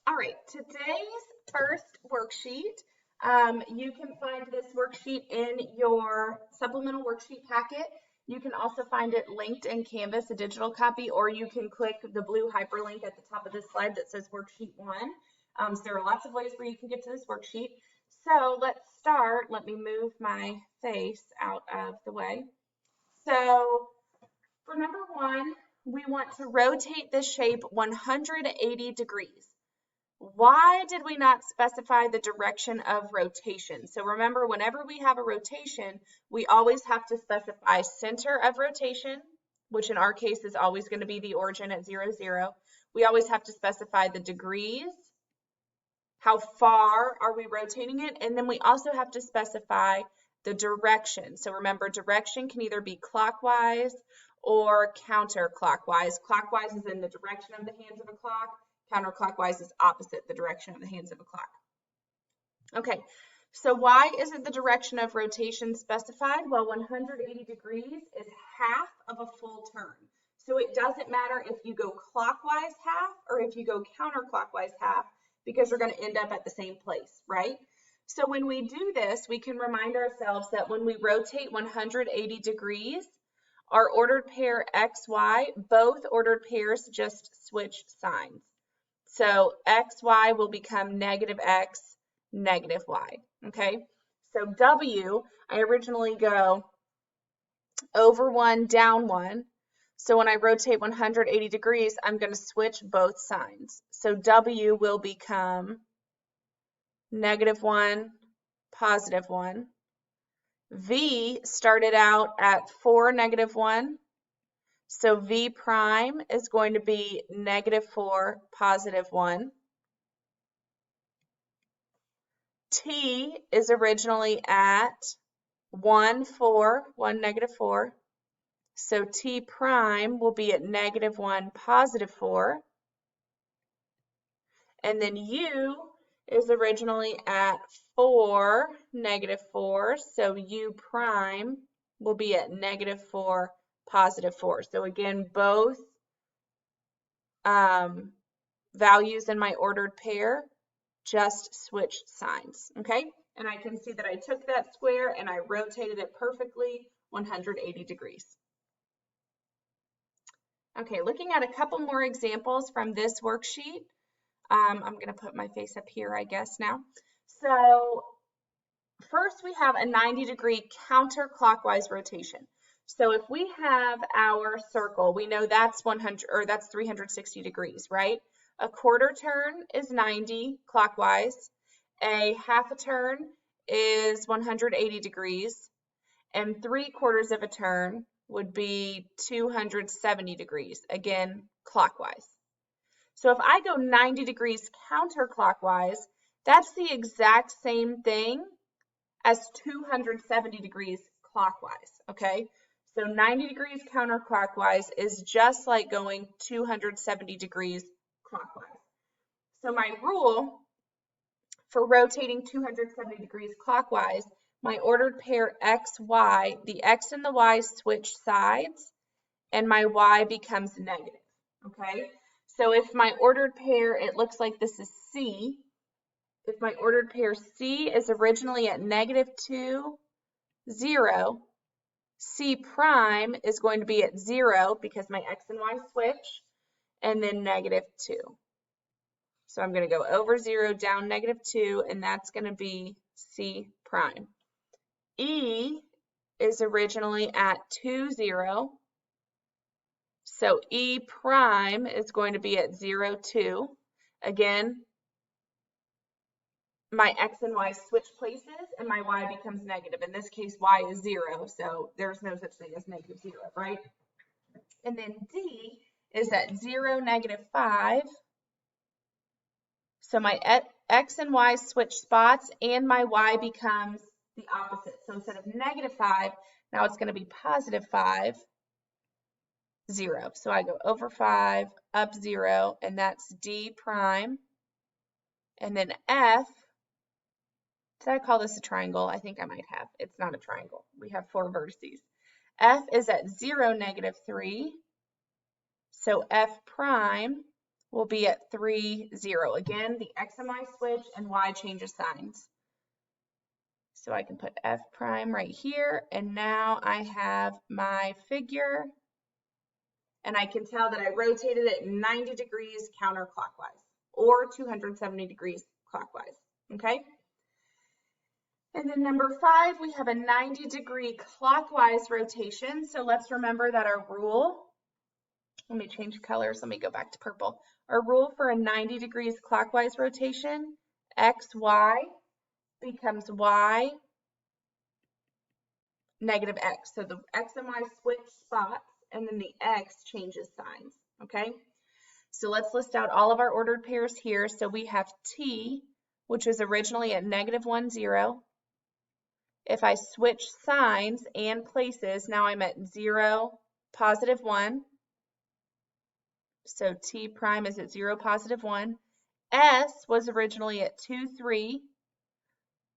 All right, today's first worksheet, you can find this worksheet in your supplemental worksheet packet. You can also find it linked in Canvas, a digital copy, or you can click the blue hyperlink at the top of this slide that says worksheet 1. So there are lots of ways where you can get to this worksheet. So let's start. Let me move my face out of the way. So for number 1, we want to rotate this shape 180 degrees. Why did we not specify the direction of rotation? So remember, whenever we have a rotation, we always have to specify center of rotation, which in our case is always going to be the origin at 0, 0. We always have to specify the degrees, how far are we rotating it, and then we also have to specify the direction. So remember, direction can either be clockwise or counterclockwise. Clockwise is in the direction of the hands of a clock. Counterclockwise is opposite the direction of the hands of a clock. Okay, so why isn't the direction of rotation specified? Well, 180 degrees is half of a full turn. So it doesn't matter if you go clockwise half or if you go counterclockwise half, because you're going to end up at the same place, right? So when we do this, we can remind ourselves that when we rotate 180 degrees, our ordered pair XY, both ordered pairs just switch signs. So XY will become negative X, negative Y, okay? So W, I originally go over 1, down 1. So when I rotate 180 degrees, I'm going to switch both signs. So W will become negative 1, positive 1. V started out at 4, negative 1. So V prime is going to be negative 4, positive 1. T is originally at 1, 4, 1, negative 4. So T prime will be at negative 1, positive 4. And then U is originally at 4, negative 4. So U prime will be at negative 4, positive 4. So again, both values in my ordered pair just switch signs, okay? And I can see that I took that square and I rotated it perfectly 180 degrees. Okay, looking at a couple more examples from this worksheet. I'm going to put my face up here, I guess, now. So first we have a 90-degree counterclockwise rotation. So if we have our circle, we know that's 100 or that's 360 degrees, right? A quarter turn is 90 clockwise. A half a turn is 180 degrees. And 3/4 of a turn would be 270 degrees, again, clockwise. So if I go 90 degrees counterclockwise, that's the exact same thing as 270 degrees clockwise, okay? So 90 degrees counterclockwise is just like going 270 degrees clockwise. So my rule for rotating 270 degrees clockwise, my ordered pair XY, the X and the Y switch sides, and my Y becomes negative, okay? So if my ordered pair, it looks like this is C. If my ordered pair C is originally at negative 2, 0, C prime is going to be at 0 because my X and Y switch, and then negative 2. So I'm going to go over 0, down negative 2, and that's going to be C prime. E is originally at 2, 0. So E prime is going to be at 0, 2. Again, my X and Y switch places and my Y becomes negative. In this case, Y is 0, so there's no such thing as negative 0, right? And then D is at 0, negative 5. So my X and Y switch spots and my Y becomes the opposite. So instead of negative 5, now it's going to be positive 5, 0. So I go over 5, up 0, and that's D prime. And then F, did I call this a triangle? I think I might have. It's not a triangle. We have 4 vertices. F is at 0, negative 3. So F prime will be at 3, 0. Again, the X and Y switch and Y changes signs. So I can put F prime right here, and now I have my figure, and I can tell that I rotated it 90 degrees counterclockwise, or 270 degrees clockwise, okay? And then number 5, we have a 90-degree clockwise rotation. So let's remember that our rule, let me change colors, let me go back to purple. Our rule for a 90 degrees clockwise rotation, X, Y becomes Y, negative X. So the X and Y switch spots, and then the X changes signs, okay? So let's list out all of our ordered pairs here. So we have T, which was originally at -1, 0. If I switch signs and places, now I'm at 0, +1. So T prime is at 0, +1. S was originally at 2, 3.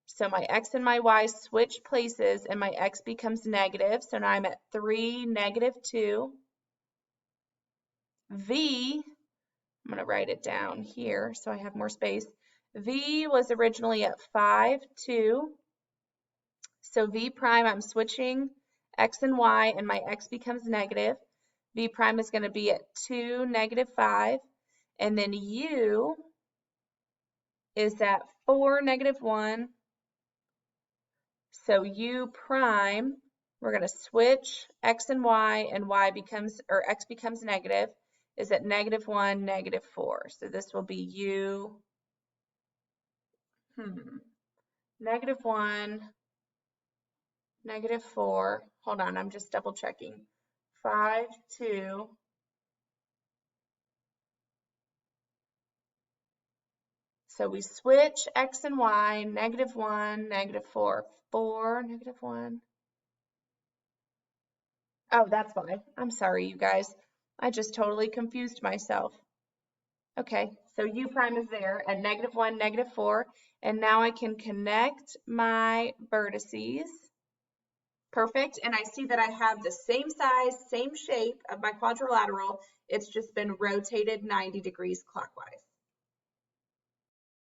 So my X and my Y switch places and my X becomes negative. So now I'm at 3, -2. V, I'm going to write it down here so I have more space. V was originally at 5, 2. So V prime, I'm switching X and Y, and my X becomes negative. V prime is going to be at 2, -5. And then U is at 4, -1. So U prime, we're going to switch X and Y, and Y becomes, or X becomes negative, is at -1, -4. So this will be U, -1, -4. Hold on, I'm just double checking. 5, 2. So we switch X and Y, -1, -4, 4, -1. Oh, that's why. I'm sorry, you guys. I just totally confused myself. Okay, so U prime is there at -1, -4, and now I can connect my vertices. Perfect, and I see that I have the same size, same shape of my quadrilateral. It's just been rotated 90 degrees clockwise.